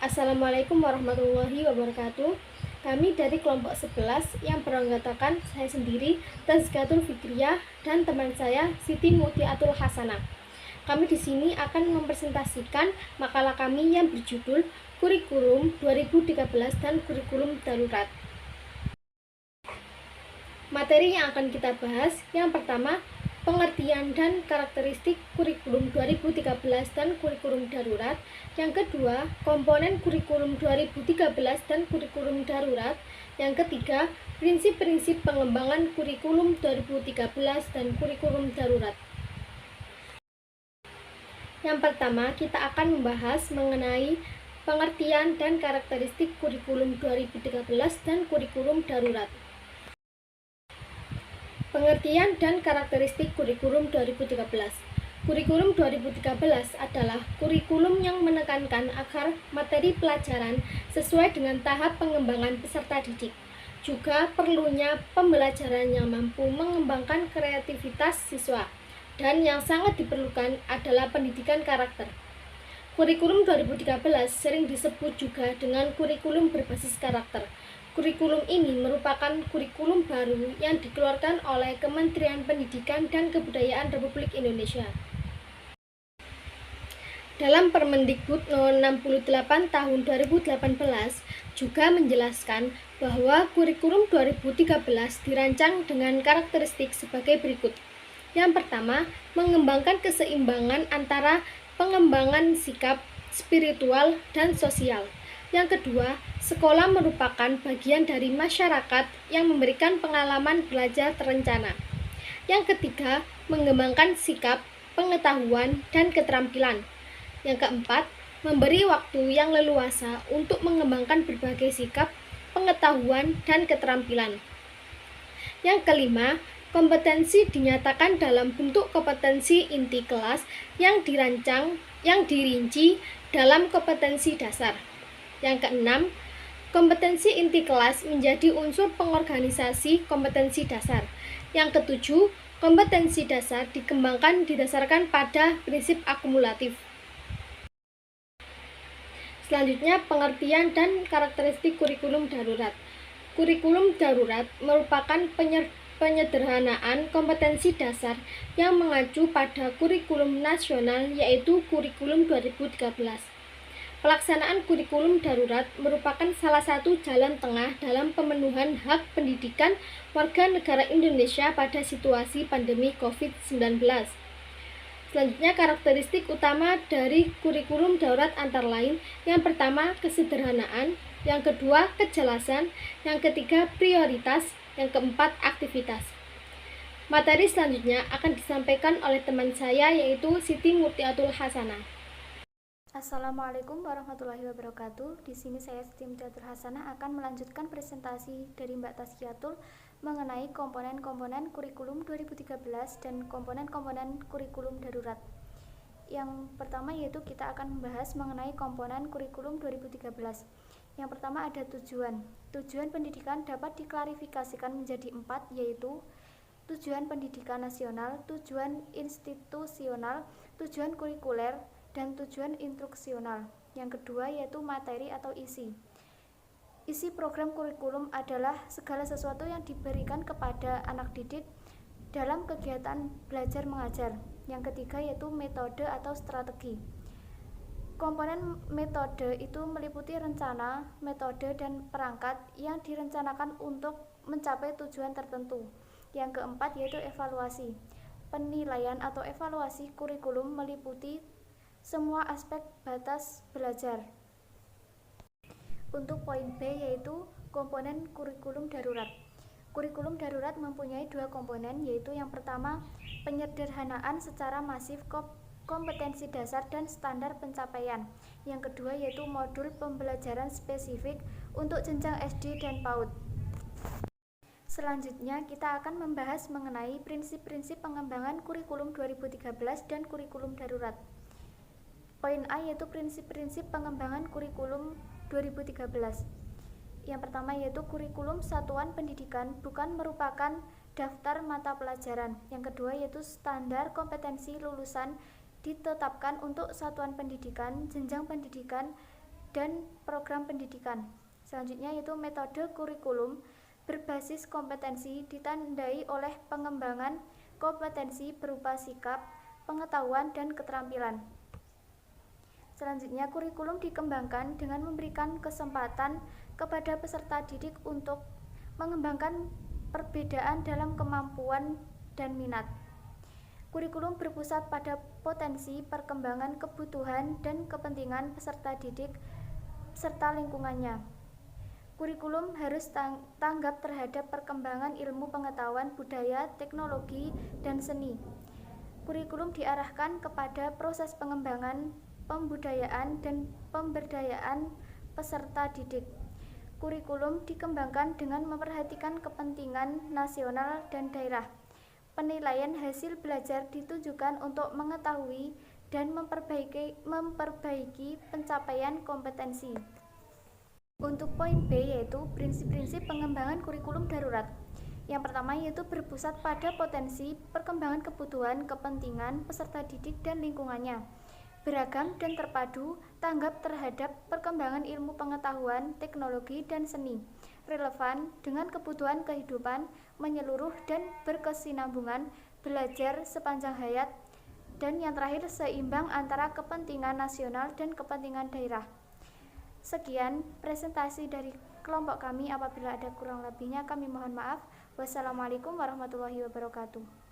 Assalamualaikum warahmatullahi wabarakatuh. Kami dari kelompok 11 yang beranggotakan saya sendiri, Tazkiyatul Fikriyah, dan teman saya, Siti Mutiatul Hasanah. Kami di sini akan mempresentasikan makalah kami yang berjudul Kurikulum 2013 dan Kurikulum Darurat. Materi yang akan kita bahas, yang pertama, pengertian dan karakteristik kurikulum 2013 dan kurikulum darurat. Yang kedua, komponen kurikulum 2013 dan kurikulum darurat. Yang ketiga, prinsip-prinsip pengembangan kurikulum 2013 dan kurikulum darurat. Yang pertama, kita akan membahas mengenai pengertian dan karakteristik kurikulum 2013 dan kurikulum darurat. Pengertian dan karakteristik kurikulum 2013. Kurikulum 2013 adalah kurikulum yang menekankan agar materi pelajaran sesuai dengan tahap pengembangan peserta didik. Juga perlunya pembelajaran yang mampu mengembangkan kreativitas siswa. Dan yang sangat diperlukan adalah pendidikan karakter. Kurikulum 2013 sering disebut juga dengan kurikulum berbasis karakter. Kurikulum ini merupakan kurikulum baru yang dikeluarkan oleh Kementerian Pendidikan dan Kebudayaan Republik Indonesia. Dalam Permendikbud No. 68 Tahun 2018 juga menjelaskan bahwa kurikulum 2013 dirancang dengan karakteristik sebagai berikut. Yang pertama, mengembangkan keseimbangan antara pengembangan sikap, spiritual, dan sosial. Yang kedua, sekolah merupakan bagian dari masyarakat yang memberikan pengalaman belajar terencana. Yang ketiga, mengembangkan sikap, pengetahuan, dan keterampilan. Yang keempat, memberi waktu yang leluasa untuk mengembangkan berbagai sikap, pengetahuan, dan keterampilan. Yang kelima, kompetensi dinyatakan dalam bentuk kompetensi inti kelas yang dirinci dalam kompetensi dasar. Yang keenam, kompetensi inti kelas menjadi unsur pengorganisasi kompetensi dasar. Yang ketujuh, kompetensi dasar dikembangkan didasarkan pada prinsip akumulatif. Selanjutnya, pengertian dan karakteristik kurikulum darurat. Kurikulum darurat merupakan penyederhanaan kompetensi dasar yang mengacu pada kurikulum nasional, yaitu kurikulum 2013. Pelaksanaan kurikulum darurat merupakan salah satu jalan tengah dalam pemenuhan hak pendidikan warga negara Indonesia pada situasi pandemi COVID-19. Selanjutnya, karakteristik utama dari kurikulum darurat antara lain: yang pertama, kesederhanaan; yang kedua, kejelasan; yang ketiga, prioritas; yang keempat, aktivitas. Materi selanjutnya akan disampaikan oleh teman saya, yaitu Siti Mutiatul Hasanah. Assalamualaikum warahmatullahi wabarakatuh. Di sini saya Siti Mutiatul Hasanah akan melanjutkan presentasi dari Mbak Tazkiyatul mengenai komponen-komponen kurikulum 2013 dan komponen-komponen kurikulum darurat. Yang pertama yaitu kita akan membahas mengenai komponen kurikulum 2013. Yang pertama ada tujuan. Tujuan pendidikan dapat diklarifikasikan menjadi 4, yaitu tujuan pendidikan nasional, tujuan institusional, tujuan kurikuler, dan tujuan instruksional. Yang kedua yaitu materi atau isi. Isi program kurikulum adalah segala sesuatu yang diberikan kepada anak didik dalam kegiatan belajar mengajar. Yang ketiga yaitu metode atau strategi. Komponen metode itu meliputi rencana, metode, dan perangkat yang direncanakan untuk mencapai tujuan tertentu. Yang keempat yaitu evaluasi. Penilaian atau evaluasi kurikulum meliputi semua aspek batas belajar. Untuk poin B yaitu komponen kurikulum darurat. Kurikulum darurat mempunyai 2 komponen, yaitu yang pertama, penyederhanaan secara masif kompetensi dasar dan standar pencapaian. Yang kedua yaitu modul pembelajaran spesifik untuk jenjang SD dan PAUD. Selanjutnya kita akan membahas mengenai prinsip-prinsip pengembangan kurikulum 2013 dan kurikulum darurat. Poin A yaitu prinsip-prinsip pengembangan kurikulum 2013. Yang pertama yaitu kurikulum satuan pendidikan bukan merupakan daftar mata pelajaran. Yang kedua yaitu standar kompetensi lulusan ditetapkan untuk satuan pendidikan, jenjang pendidikan, dan program pendidikan. Selanjutnya yaitu metode kurikulum berbasis kompetensi ditandai oleh pengembangan kompetensi berupa sikap, pengetahuan, dan keterampilan. Selanjutnya, kurikulum dikembangkan dengan memberikan kesempatan kepada peserta didik untuk mengembangkan perbedaan dalam kemampuan dan minat. Kurikulum berpusat pada potensi perkembangan kebutuhan dan kepentingan peserta didik serta lingkungannya. Kurikulum harus tanggap terhadap perkembangan ilmu pengetahuan, budaya, teknologi, dan seni. Kurikulum diarahkan kepada proses pengembangan, pembudayaan, dan pemberdayaan peserta didik. Kurikulum dikembangkan dengan memperhatikan kepentingan nasional dan daerah. Penilaian hasil belajar ditujukan untuk mengetahui dan memperbaiki pencapaian kompetensi. Untuk poin B yaitu prinsip-prinsip pengembangan kurikulum darurat. Yang pertama yaitu berpusat pada potensi perkembangan kebutuhan, kepentingan peserta didik dan lingkungannya. Beragam dan terpadu, tanggap terhadap perkembangan ilmu pengetahuan, teknologi, dan seni. Relevan dengan kebutuhan kehidupan, menyeluruh dan berkesinambungan, belajar sepanjang hayat, dan yang terakhir seimbang antara kepentingan nasional dan kepentingan daerah. Sekian presentasi dari kelompok kami. Apabila ada kurang lebihnya kami mohon maaf. Wassalamualaikum warahmatullahi wabarakatuh.